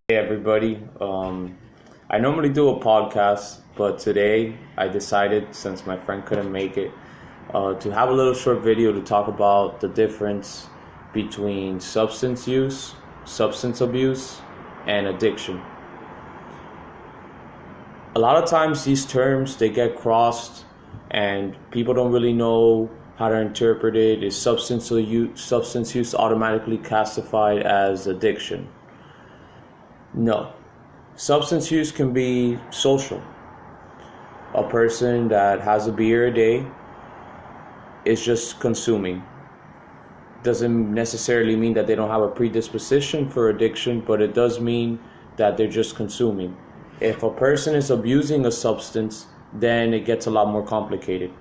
Hey everybody. I normally do a podcast, but today I decided, since my friend couldn't make it, to have a little short video to talk about the difference between substance use, substance abuse, and addiction. A lot of times these terms they get crossed and people don't really know how to interpret it. Is substance use automatically classified as addiction? No. Substance use can be social. A person that has a beer a day is just consuming. Doesn't necessarily mean that they don't have a predisposition for addiction, but it does mean that they're just consuming. If a person is abusing a substance, then it gets a lot more complicated.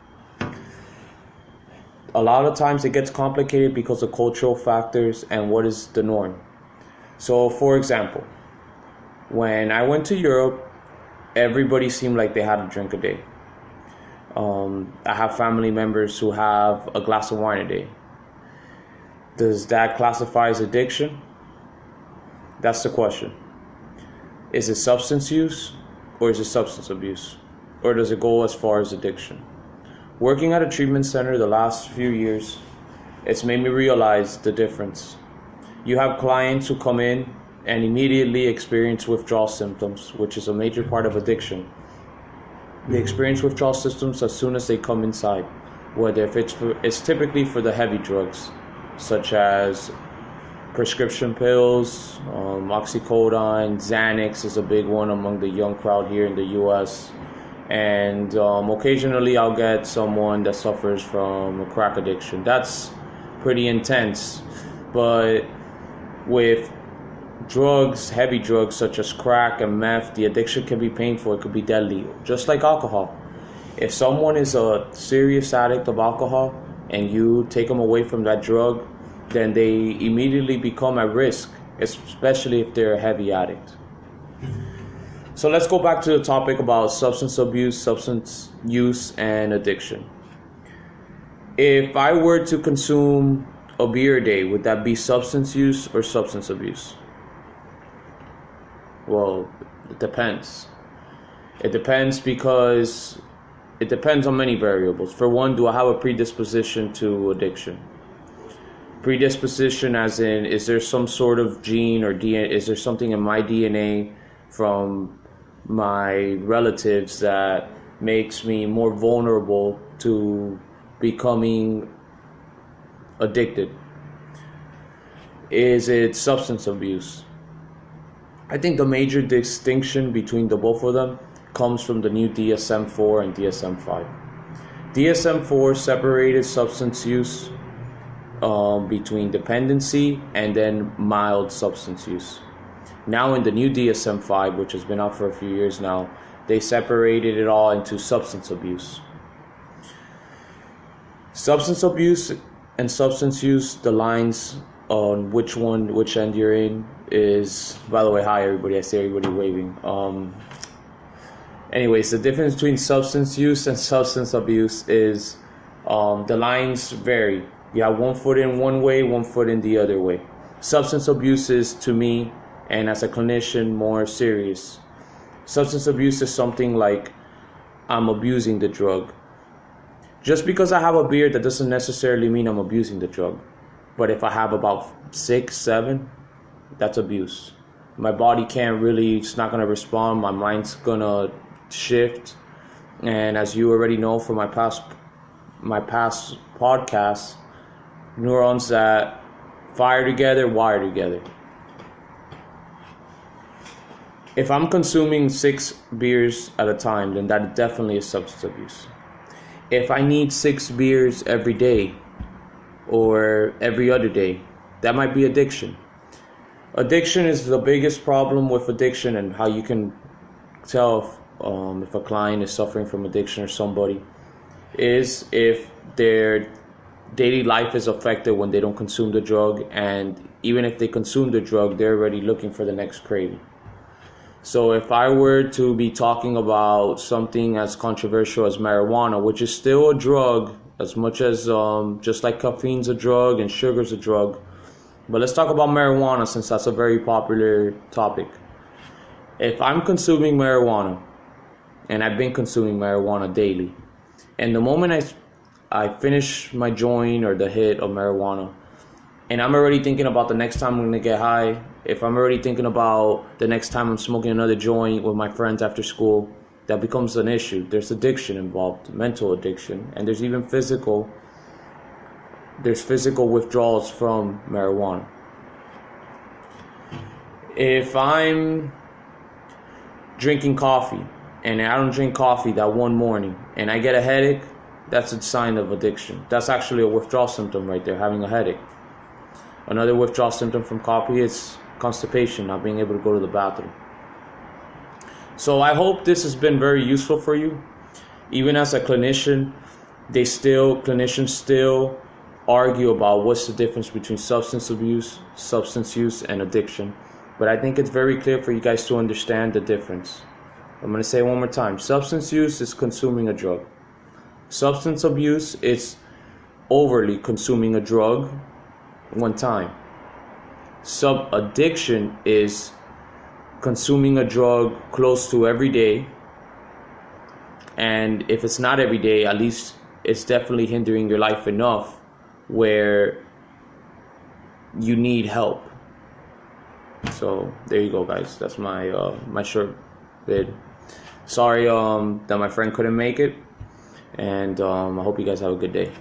A lot of times it gets complicated because of cultural factors and what is the norm. So, for example, when I went to Europe, everybody seemed like they had a drink a day. I have family members who have a glass of wine a day. Does that classify as addiction? That's the question. Is it substance use or is it substance abuse? Or does it go as far as addiction? Working at a treatment center the last few years, it's made me realize the difference. You have clients who come in and immediately experience withdrawal symptoms, which is a major part of addiction. They experience withdrawal symptoms as soon as they come inside, whether if it's typically for the heavy drugs, such as prescription pills, oxycodone, Xanax is a big one among the young crowd here in the U.S., and occasionally I'll get someone that suffers from a crack addiction. That's pretty intense, but with drugs, heavy drugs such as crack and meth, the addiction can be painful, it could be deadly, just like alcohol. If someone is a serious addict of alcohol and you take them away from that drug, then they immediately become at risk, especially if they're a heavy addict. So let's go back to the topic about substance abuse, substance use, and addiction. If I were to consume a beer a day, would that be substance use or substance abuse? Well, it depends. It depends because it depends on many variables. For one, do I have a predisposition to addiction? Predisposition as in, is there some sort of gene or DNA, is there something in my DNA from my relatives that makes me more vulnerable to becoming addicted? Is it substance abuse? I think the major distinction between the both of them comes from the new DSM-4 and DSM-5. DSM-4 separated substance use between dependency and then mild substance use. Now in the new DSM-5, which has been out for a few years now, they separated it all into substance abuse. Substance abuse and substance use, the lines on which end you're in is, by the way, hi everybody, I see everybody waving. Anyways, the difference between substance use and substance abuse is the lines vary. You have one foot in one way, one foot in the other way. Substance abuse is, to me, and as a clinician, more serious. Substance abuse is something like I'm abusing the drug. Just because I have a beer, that doesn't necessarily mean I'm abusing the drug. But if I have about 6, 7, that's abuse. My body can't really, it's not going to respond. My mind's going to shift. And as you already know from my past podcasts, neurons that fire together, wire together. If I'm consuming 6 beers at a time, then that definitely is substance abuse. If I need 6 beers every day or every other day, that might be addiction. Addiction is the biggest problem with addiction, and how you can tell if a client is suffering from addiction or somebody is if their daily life is affected when they don't consume the drug, and even if they consume the drug, they're already looking for the next craving. So if I were to be talking about something as controversial as marijuana, which is still a drug, as much as just like caffeine's a drug and sugar's a drug, but let's talk about marijuana since that's a very popular topic. If I'm consuming marijuana, and I've been consuming marijuana daily, and the moment I finish my joint or the hit of marijuana, and I'm already thinking about the next time I'm gonna get high, if I'm already thinking about the next time I'm smoking another joint with my friends after school, that becomes an issue. There's addiction involved, mental addiction, and there's even physical withdrawals from marijuana. If I'm drinking coffee and I don't drink coffee that one morning and I get a headache, that's a sign of addiction. That's actually a withdrawal symptom right there, having a headache. Another withdrawal symptom from coffee is constipation, not being able to go to the bathroom. So I hope this has been very useful for you. Even as a clinician, clinicians still argue about what's the difference between substance abuse, substance use, and addiction. But I think it's very clear for you guys to understand the difference. I'm going to say it one more time. Substance use is consuming a drug. Substance abuse is overly consuming a drug one time. Addiction is consuming a drug close to every day, and if it's not every day, at least it's definitely hindering your life enough where you need help. So there you go, guys. That's my my short vid. Sorry that my friend couldn't make it, and I hope you guys have a good day.